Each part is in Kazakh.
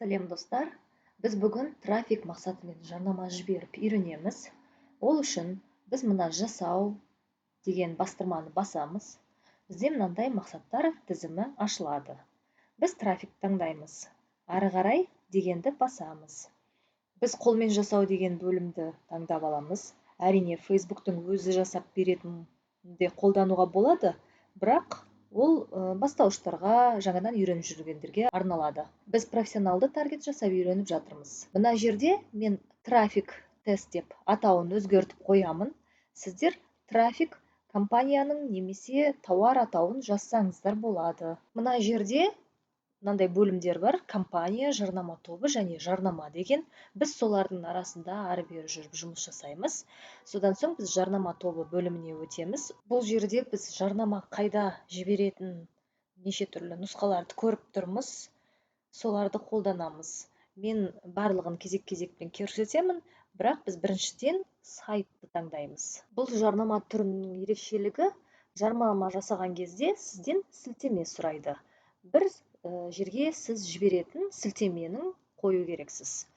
Сәлем достар, біз бүгін трафик мақсатымен жарнама жіберіп үйренеміз. Ол үшін біз мына жасау деген бастырманы басамыз. Бізде мынандай мақсаттар тізімі ашылады. Біз трафик таңдаймыз. Ары қарай дегенді басамыз. Біз қолмен жасау деген бөлімді таңдап аламыз. Әрине, Фейсбуктың өзі жасап беретін де қолдануға болады, бірақ ол бастауыштарға, жаңадан үйреніп жүргендерге арналады. Біз профессионалды таргет жасап үйреніп жатырмыз. Мына жерде мен трафик тест деп атауын өзгертіп қоямын. Сіздер трафик компанияның немесе тауар атауын жазсаңыздар болады. Мына жерде мынандай бөлімдер бар: компания, жарнама тобы және жарнама деген. Біз солардың арасында ары бері жүріп жұмыс жасаймыз. Содан соң біз жарнама тобы бөліміне өтеміз. Бұл жерде біз жарнама қайда жіберетін неше түрлі нұсқаларды көріп тұрмыз. Соларды қолданамыз. Мен барлығын кезек-кезекпен көрсетемін, бірақ біз біріншіден сайтты таңдаймыз. Бұл жарнама түрінің ерекшелігі: жарнама жасаған кезде сізден сілтеме сұрайды. Бір жерге сіз жіберетін сілтеменің қою керексіз.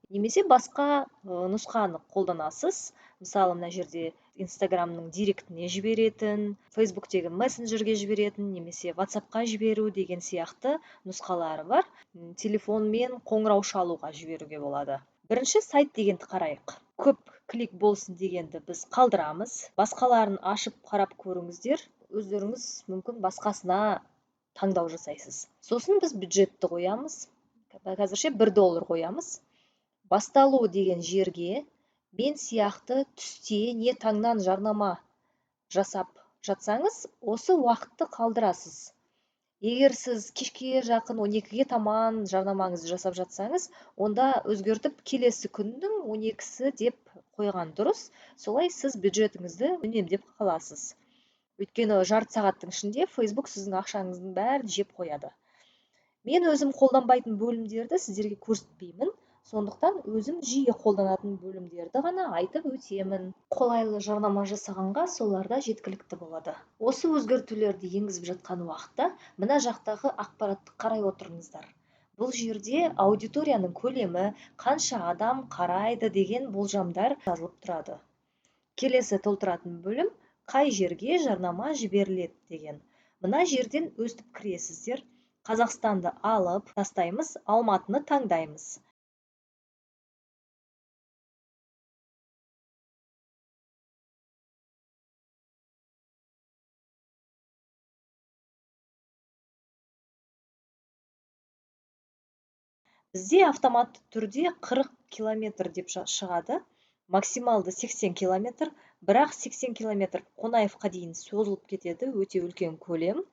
Немесе басқа нұсқаны қолданасыз. Мысалы, мына жерде Инстаграмның директіне жіберетін, Фейсбуктегі мессенджерге жіберетін, немесе WhatsAppқа жіберу деген сияқты нұсқалары бар. Телефонмен қоңырау шалуға жіберуге болады. Бірінші сайт дегенді қарайық. Көп клик болсын дегенді біз қалдырамыз. Басқаларын ашып қарап көріңіздер. Өздеріңіз мүмкін басқасына таңдау жасайсыз. Сосын біз бюджетті қоямыз. Қазірше $1 қоямыз. Басталу деген жерге мен сияқты түсте не таңнан жарнама жасап жатсаңыз, осы уақытты қалдырасыз. Егер сіз кешке жақын 12-ге таман жарнамаңызды жасап жатсаңыз, онда өзгертіп келесі күннің 12-сі деп қойған дұрыс. Солай сіз бюджетіңізді үнемдеп қаласыз. Өйткені жарты сағаттың ішінде Facebook сіздің ақшаңыздың бәрін жеп қояды. Мен өзім қолданбайтын бөлімдерді сіздерге көрсетпеймін. Сондықтан өзім жиі қолданатын бөлімдерді ғана айтып өтемін. Қолайлы жарнама жасағанға соларда жеткілікті болады. Осы өзгертулерді енгізіп жатқан уақытта мына жақтағы ақпаратты қарай отырыңыздар. Бұл жерде аудиторияның көлемі, қанша адам қарайды деген болжамдар жазылып тұрады. Келесі толтыратын бөлім қай жерге жарнама жіберіледі деген. Мына жерден өстіп кіресіздер. Қазақстанды алып тастаймыз, Алматыны таңдаймыз. Бізде автоматты түрде 40 километр деп шығады. Максималды 80 километр, бірақ 80 километр Қонаевқа дейін созылып кетеді, өте үлкен көлем.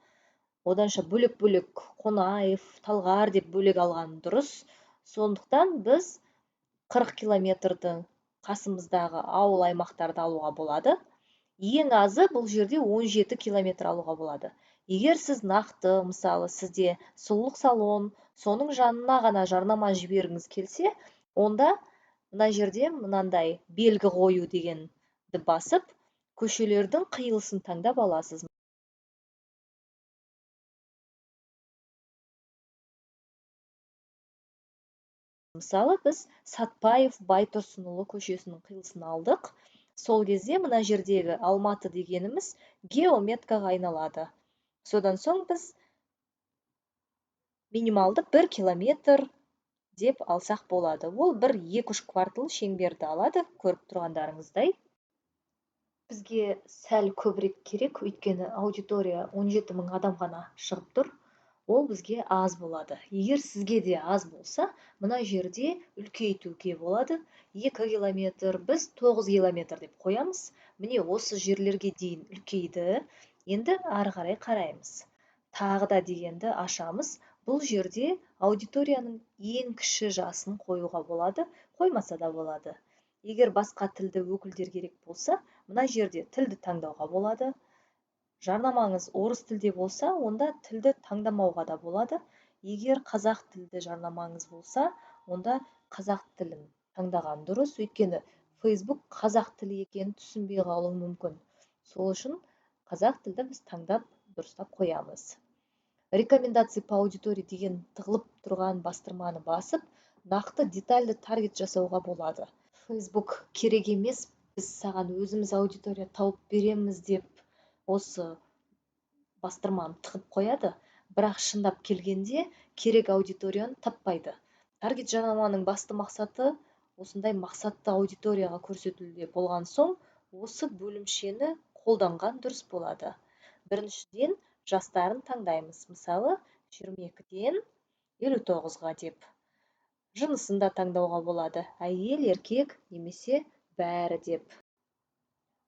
Оданша бөлек-бөлек Қонаев, Талғар деп бөлек алған дұрыс. Сондықтан біз 40 километрді қасымыздағы ауыл аймақтарды алуға болады. Ең азы бұл жерде 17 километр алуға болады. Егер сіз нақты, мысалы, сізде сұлулық салон, соның жанына ғана жарнама жібергіңіз келсе, онда мына жерде мынандай белгі қою дегенді басып, көшелердің қиылысын таңдап аласыз. Мысалы, біз Сатпаев Байтұрсынұлы көшесінің қиылысын алдық. Сол кезде мына жердегі Алматы дегеніміз геометкаға айналады. Содан соң біз минималды 1 километр деп алсақ болады. Ол 1-2-3 квартал шеңберді алады, көріп тұрғандарыңыздай. Бізге сәл көбірек керек, өйткені аудитория 17 000 адам ғана шығып тұр. Ол бізге аз болады. Егер сізге де аз болса, мына жерде үлкейтуге болады. 2 километр, біз 9 километр деп қоямыз. Міне осы жерлерге дейін үлкейді. Енді ары қарай қараймыз. Тағы да дегенді ашамыз. Бұл жерде аудиторияның ең кіші жасын қоюға болады, қоймаса да болады. Егер басқа тілді өкілдер керек болса, мына жерде тілді таңдауға болады. Жарнамаңыз орыс тілде болса, онда тілді таңдамауға да болады. Егер қазақ тілді жарнамаңыз болса, онда қазақ тілін таңдаған дұрыс. Өйткені Facebook қазақ тілі екенін түсінбей қалуы мүмкін. Сол үшін қазақ тілді біз таңдап дұрыстап қоямыз. рекомендации по аудитории деген тығылып тұрған бастырманы басып, нақты детальды таргет жасауға болады. Facebook керек емес, біз саған өзіміз аудитория тауып береміз деп осы бастырманы тығып қояды, бірақ шындап келгенде керек аудиторияны таппайды. Таргет жарнаманың басты мақсаты осындай мақсатты аудиторияға көрсетілуде болған соң, осы бөлімшені қолданған дұрыс болады. Біріншіден, жастарын таңдаймыз, мысалы 22-ден 59-ға деп. Жынысын да таңдауға болады, әйел, еркек немесе бәрі деп.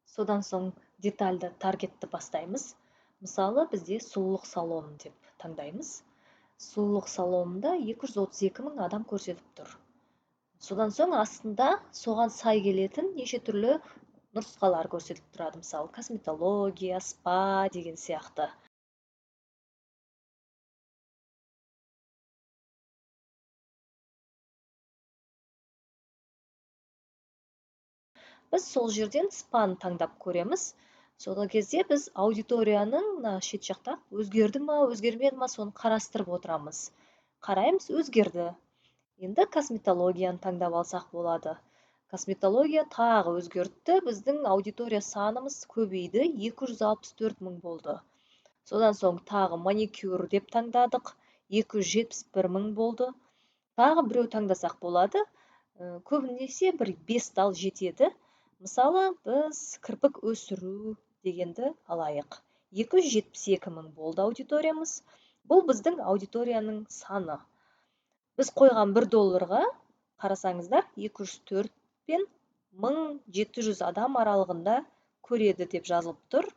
Содан соң детальды таргетті бастаймыз. Мысалы, бізде сұлулық салоны деп таңдаймыз. Сұлулық салонында 232 мың адам көрсетіп тұр. Содан соң астында соған сай келетін неше түрлі нұсқалар көрсетіп тұрады. Мысалы, косметология, спа деген сияқты. Біз сол жерден спаны таңдап көреміз. Сол кезде біз аудиторияның шет жақта өзгерді ма, өзгермеді ма, соны қарастырып отырамыз. Қараймыз, өзгерді. Енді косметологияны таңдап алсақ болады. Косметология тағы өзгертті, біздің аудитория санымыз көбейді, 264 мың болды. Содан соң тағы маникюр деп таңдадық, 271 мың болды. Тағы біреу таңдасақ болады, көбінесе бір 5 тал жетеді. Мысалы, біз кірпік өсіру дегенді алайық. 272 мың болды аудиториямыз. Бұл біздің аудиторияның саны. Біз қойған $1 қарасаңыздар, 204 пен 1700 адам аралығында көреді деп жазылып тұр.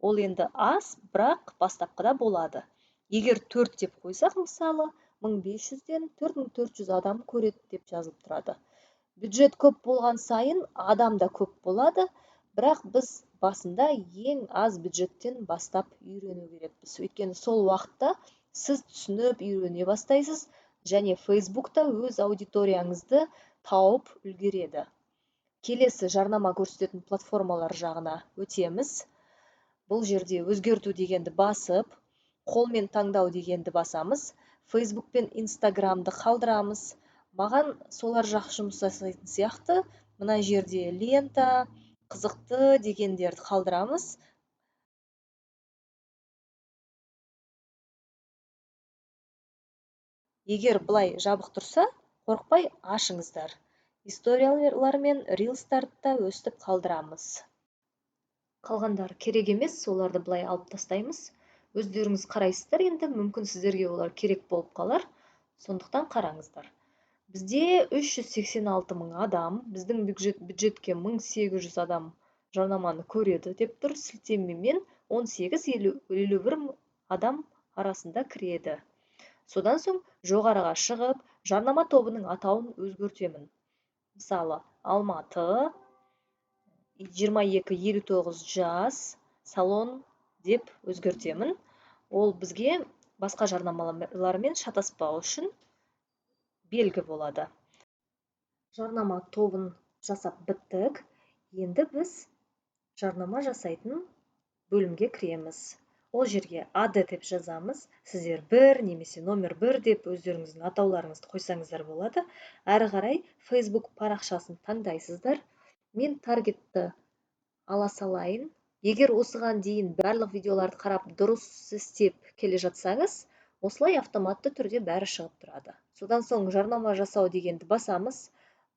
Ол енді аз, бірақ бастапқыда болады. Егер 4 деп қойсақ, мысалы, 1500-ден 4400 адам көреді деп жазылып тұрады. Бюджет көп болған сайын адам да көп болады, бірақ біз басында ең аз бюджеттен бастап үйрену керекпіз. Өйткені сол уақытта сіз түсініп үйрене бастайсыз, және Facebook'та өз аудиторияңызды тауып үлгереді. Келесі жарнама көрсететін платформалар жағына өтеміз. Бұл жерде өзгерту дегенді басып, қолмен таңдау дегенді басамыз. Facebook пен Instagram'ды қалдырамыз. Маған солар жақсы жұмыс жасайтын сияқты, мына жерде лента, қызықты дегендерді қалдырамыз. Егер бұлай жабық тұрса, қорықпай ашыңыздар. Историялар мен рилстарды да өстіп қалдырамыз. Қалғандар керек емес, соларды бұлай алып тастаймыз. Өздеріңіз қарайсыздар, енді мүмкін сіздерге олар керек болып қалар, сондықтан қараңыздар. Бізде 386 мың адам, біздің бюджетке 1800 адам жарнаманы көреді деп тұр, сілтемемен 18-51 адам арасында кіреді. Содан соң жоғарыға шығып, жарнама тобының атауын өзгертемін. Мысалы, Алматы, 22-59 жас, салон деп өзгертемін. Ол бізге басқа жарнамалармен шатаспау үшін белгі болады. Жарнама тобын жасап біттік. Енді біз жарнама жасайтын бөлімге кіреміз. Ол жерге АД деп жазамыз. Сіздер 1 немесе номер 1 деп өздеріңіздің атауларыңызды қойсаңыздар болады. Әрі қарай Facebook парақшасын таңдайсыздар. Мен таргетті ала салайын. Егер осыған дейін барлық видеоларды қарап дұрыс істеп келе жатсаңыз, осылай автоматты түрде бәрі шығып тұрады. Содан соң жарнама жасау дегенді басамыз.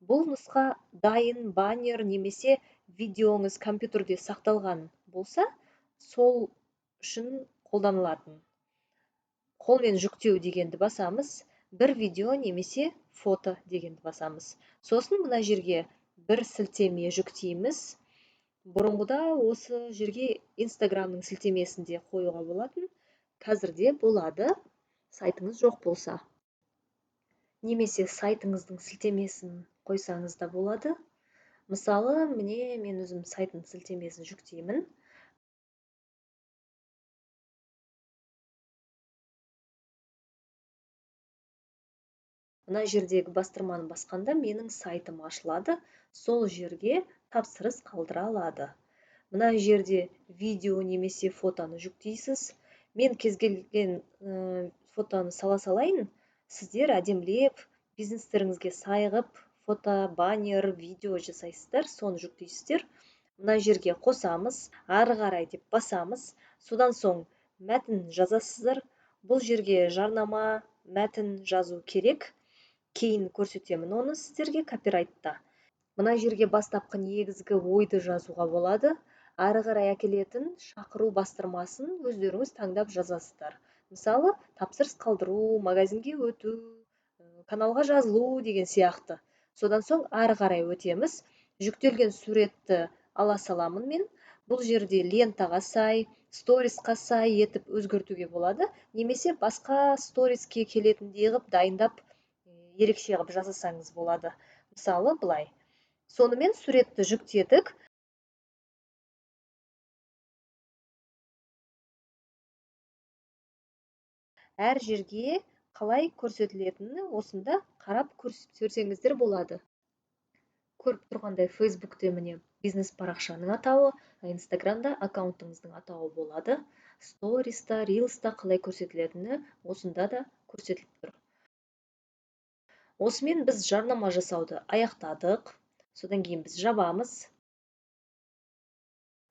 Бұл нұсқа дайын баннер немесе видеоңыз компьютерде сақталған болса, сол үшін қолданылатын. Қолмен жүктеу дегенді басамыз. Бір видео немесе фото дегенді басамыз. Сосын мына жерге бір сілтеме жүктейміз. Бұрынғыда осы жерге Instagram'ның сілтемесін де қоюға болатын. Қазірде болады, сайтыңыз жоқ болса. Немесе сайтыңыздың сілтемесін қойсаңыз да болады. Мысалы, міне мен өзім сайттың сілтемесін жүктеймін. Мына жердегі бастырманы басқанда менің сайтым ашылады. Сол жерге тапсырыс қалдыра алады. Мына жерде видео немесе фотоны жүктейсіз. Мен кез келген фотоны сала салайын, сіздер әдемілеп бизнестеріңізге сай қылып фото, баннер, видео жасайсыздар, соны жүктейсіздер. Мына жерге қосамыз, ары қарай деп басамыз. Содан соң мәтін жазасыздар. Бұл жерге жарнама, мәтін жазу керек. Кейін көрсетемін оны сіздерге копирайтта. Мына жерге бастапқы негізгі ойды жазуға болады. Ары қарай әкелетін шақыру бастырмасын өздеріңіз таңдап жазасыздар. Мысалы, тапсырыс қалдыру, магазинге өту, каналға жазылу деген сияқты. Содан соң ары қарай өтеміз. Жүктелген суретті ала саламын мен. Бұл жерде лентаға сай, сторисқа сай етіп өзгертуге болады. Немесе басқа сториске келетіндей қылып дайындап, ерекше қылып жасасаңыз болады. Мысалы, былай. Сонымен суретті жүктедік. Әр жерге қалай көрсетілетіні осында қарап көрсеңіздер болады. Көріп тұрғандай, Фейсбукте міне бизнес парақшаның атауы, Инстаграмда аккаунтыңыздың атауы болады. Сториста, рилста қалай көрсетілетіні осында да көрсетіліп тұр. Осымен біз жарнама жасауды аяқтадық. Содан кейін біз жабамыз.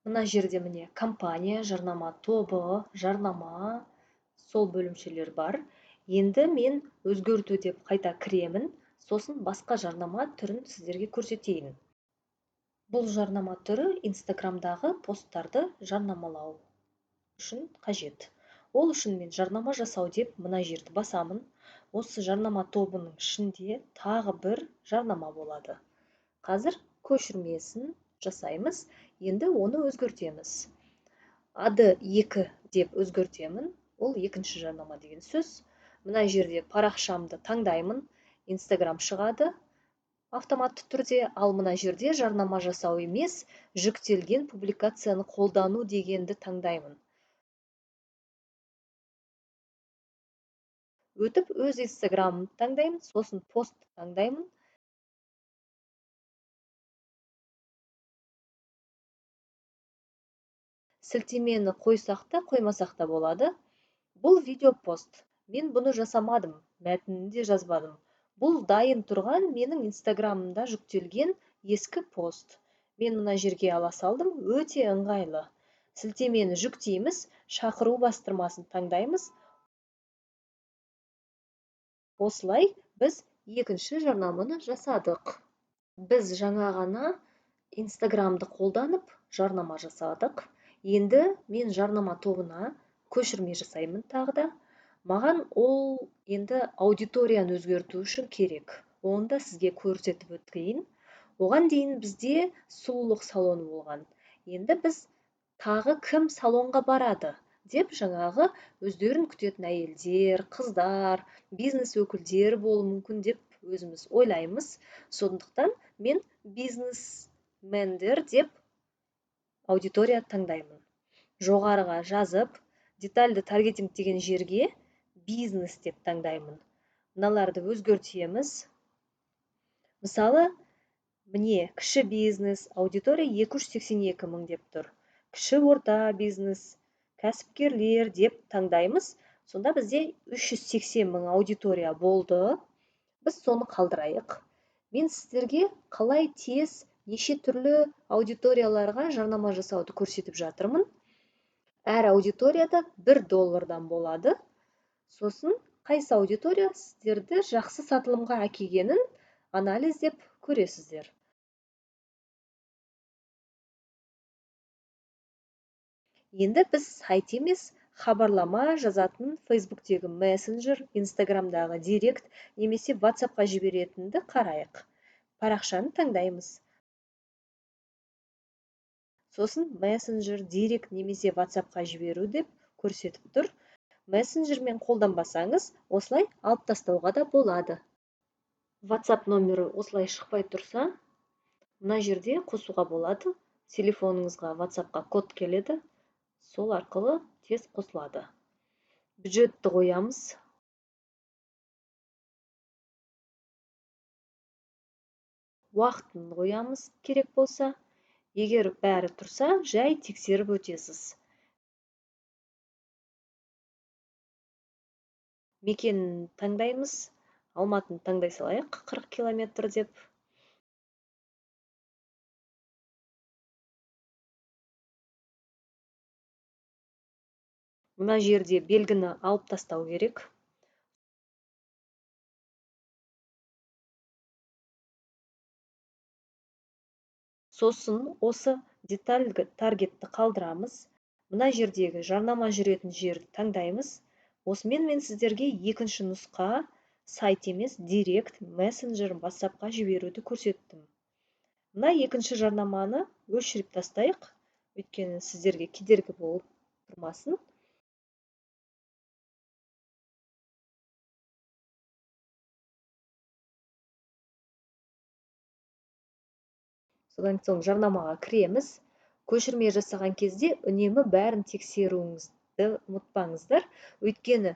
Мына жерде міне компания, жарнама тобы, жарнама, сол бөлімшелер бар. Енді мен өзгерту деп қайта кіремін. Сосын басқа жарнама түрін сіздерге көрсетейін. Бұл жарнама түрі Инстаграмдағы посттарды жарнамалау үшін қажет. Ол үшін мен жарнама жасау деп мына жерді басамын. Осы жарнама тобының ішінде тағы бір жарнама болады. Қазір көшірмесін жасаймыз. Енді оны өзгертеміз. Ады 2 деп өзгертемін. Ол екінші жарнама деген сөз. Мына жерде парақшамды таңдаймын. Инстаграм шығады автоматты түрде. Ал мына жерде жарнама жасау емес, жүктелген публикацияны қолдану дегенді таңдаймын. Өтіп өз Инстаграмымды таңдаймын, сосын пост таңдаймын. Сілтемені қойсақ та, қоймасақ та болады. Бұл видео пост. Мен бұны жасамадым, мәтінін де жазбадым. Бұл дайын тұрған менің Инстаграмымда жүктелген ескі пост. Мен мына жерге ала салдым, өте ыңғайлы. Сілтемені жүктейміз, шақыру бастырмасын таңдаймыз. Осылай біз екінші жарнаманы жасадық. Біз жаңа ғана Инстаграмды қолданып жарнама жасадық. Енді мен жарнама тобына көшірме жасаймын тағы да. Маған ол енді аудиторияны өзгерту үшін керек. Оны да сізге көрсетіп өтейін. Оған дейін бізде сұлулық салоны болған. Енді біз тағы кім салонға барады деп жаңағы өздерін күтетін әйелдер, қыздар, бизнес өкілдері болуы мүмкін деп өзіміз ойлаймыз. Сондықтан мен бизнесмендер деп аудитория таңдаймын. Жоғарыға жазып, детальды таргетинг деген жерге бизнес деп таңдаймын. Мыналарды өзгертеміз. Мысалы, міне кіші бизнес аудитория 282 мың деп тұр. Кіші орта бизнес, кәсіпкерлер деп таңдаймыз. Сонда бізде 380 мың аудитория болды. Біз соны қалдырайық. Мен сіздерге қалай тез неше түрлі аудиторияларға жарнама жасауды көрсетіп жатырмын. Әр аудиторияда $1 болады. Сосын қайсы аудитория сіздерді жақсы сатылымға әкелгенін анализдеп көресіздер. Енді біз сайт емес, хабарлама жазатын Фейсбуктегі мессенджер, Инстаграмдағы директ немесе WhatsAppқа жіберетінді қарайық. Парақшаны таңдаймыз. Сосын мессенджер, директ немесе WhatsAppқа жіберу деп көрсетіп тұр. Мессенджермен қолданбасаңыз, осылай алып тастауға да болады. WhatsApp номері осылай шықпай тұрса, мына жерде қосуға болады. Телефоныңызға WhatsAppқа код келеді. Сол арқылы тез қосылады. Бюджетті қоямыз. Уақытын қоямыз керек болса. Егер бәрі тұрса, жай тексеріп өтесіз. мекенін таңдаймыз. Алматыны таңдай салайық, 40 километр деп. Мына жерде белгіні алып тастау керек. Сосын осы детальгі таргетті қалдырамыз. Мына жердегі жарнама жүретін жерді таңдаймыз. Осымен мен сіздерге екінші нұсқа сайт емес, директ мессенджер WhatsApp-қа жіберуді көрсеттім. Мына екінші жарнаманы өшіріп тастайық, өйткені сіздерге кедергі болып тұрмасын. Содан соң жарнамаға кіреміз. Көшірме жасаған кезде үнемі бәрін тексеруіңізді ұмытпаңыздар. Өйткені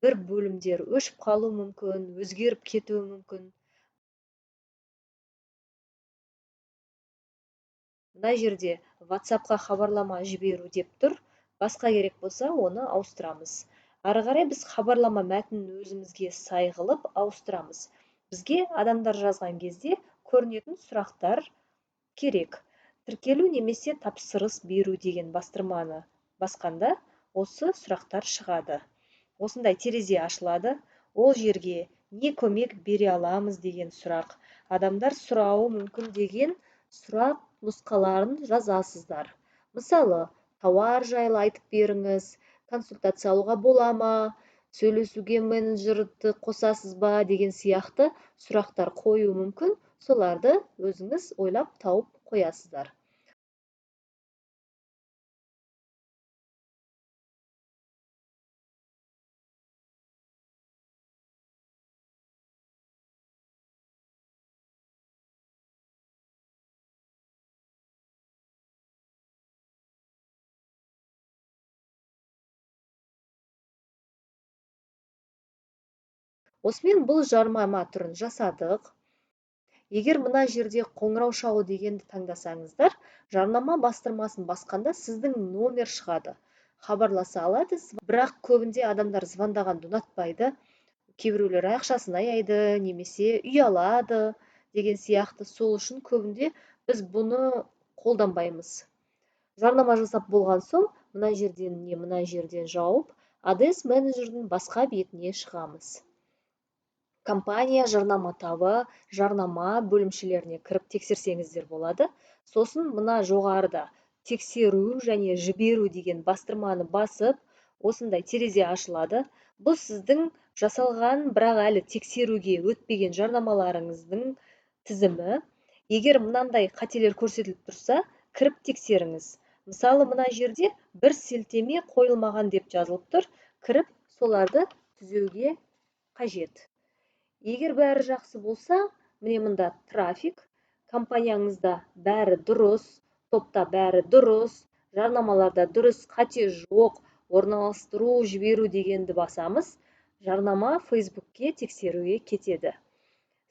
бір бөлімдер өшіп қалуы мүмкін, өзгеріп кетуі мүмкін. Мына жерде WhatsApp-қа хабарлама жіберу деп тұр. Басқа керек болса, оны ауыстырамыз. Ары қарай біз хабарлама мәтінін өзімізге сай қылып ауыстырамыз. Бізге адамдар жазған кезде көрінетін сұрақтар керек. Тіркелу немесе тапсырыс беру деген бастырманы басқанда осы сұрақтар шығады. Осындай терезе ашылады. Ол жерге не көмек бере аламыз деген сұрақ, адамдар сұрауы мүмкін деген сұрақ нұсқаларын жазасыздар. Мысалы, тауар жайлы айтып беріңіз, консультация алуға бола ма, сөйлесуге менеджерді қосасыз ба деген сияқты сұрақтар қою мүмкін. Соларды өзіңіз ойлап тауып қоясыздар. Осымен бұл жарнама түрін жасадық. Егер мына жерде қоңырау шалу дегенді таңдасаңыздар, жарнама бастырмасын басқанда сіздің номер шығады. Хабарласа аласыз, бірақ көбінде адамдар звондағанды ұнатпайды. Кейбіреулер ақшасын аяйды, немесе ұялады деген сияқты. Сол үшін көбінде біз бұны қолданбаймыз. Жарнама жасап болған соң, мына жерден не мына жерден жауып, ADS менеджердің басқа бетіне шығамыз. Компания жарнама табы, жарнама бөлімшелеріне кіріп тексерсеңіздер болады. Сосын мына жоғарыда тексеру және жіберу деген бастырманы басып, осындай терезе ашылады. Бұл сіздің жасалған, бірақ әлі тексеруге өтпеген жарнамаларыңыздың тізімі. Егер мынандай қателер көрсетіліп тұрса, кіріп тексеріңіз. Мысалы, мына жерде бір сілтеме қойылмаған деп жазылып тұр. Кіріп соларды түзеуге қажет. Егер бәрі жақсы болса, міне мұнда трафик, компанияңызда бәрі дұрыс, топта бәрі дұрыс, жарнамаларда дұрыс, қате жоқ, орналастыру, жіберу дегенді басамыз, жарнама Фейсбукке тексеруге кетеді.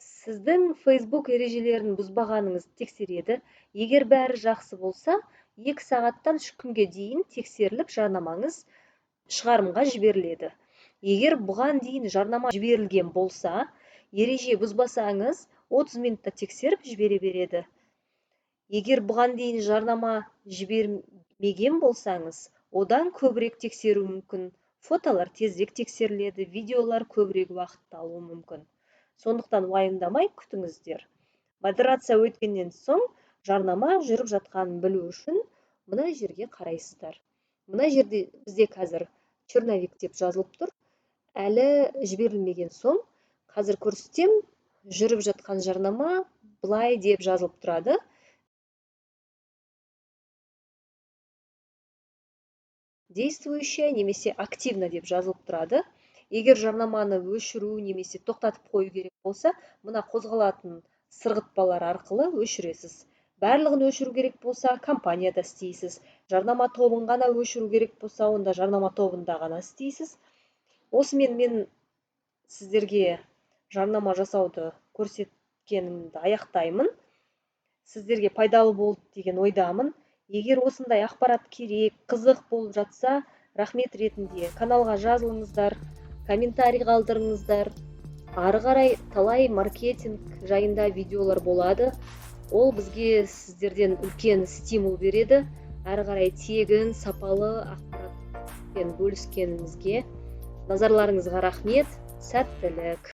Сіздің Фейсбук ережелерін бұзбағаныңыз тексереді. Егер бәрі жақсы болса, 2 сағаттан 3 күнге дейін тексеріліп жарнамаңыз шығарымға жіберіледі. Егер бұған дейін жарнама жіберілген болса, ереже бұзбасаңыз 30 минутта тексеріп жібере береді. Егер бұған дейін жарнама жібермеген болсаңыз, одан көбірек тексеру мүмкін. Фотолар тезірек тексеріледі, видеолар көбірек уақыт алуы мүмкін. Сондықтан уайымдамай күтіңіздер. Модерация өткеннен соң жарнама жүріп жатқанын білу үшін мына жерге қарайсыздар. Мына жерде бізде қазір черновик деп жазылып тұр. Әлі жіберілмеген соң, қазір көрсетем, жүріп жатқан жарнама былай деп жазылып тұрады. Действующая немесе активно деп жазылып тұрады. Егер жарнаманы өшіру немесе тоқтатып қою керек болса, мына қозғалатын сырғытпалар арқылы өшіресіз. Барлығын өшіру керек болса, компанияда істейсіз. Жарнама тобын ғана өшіру керек болса, онда жарнама тобында ғана істейсіз. Осымен мен сіздерге жарнама жасауды көрсеткенімді аяқтаймын. Сіздерге пайдалы болды деген ойдамын. Егер осындай ақпарат керек, қызық болып жатса, рахмет ретінде каналға жазылыңыздар. комментарий қалдырыңыздар. Ары қарай талай маркетинг жайында видеолар болады. Ол бізге сіздерден үлкен стимул береді. Ары қарай тегін, сапалы ақпаратпен бөліскеніңізге. Назарларыңызға рахмет. Сәттілік.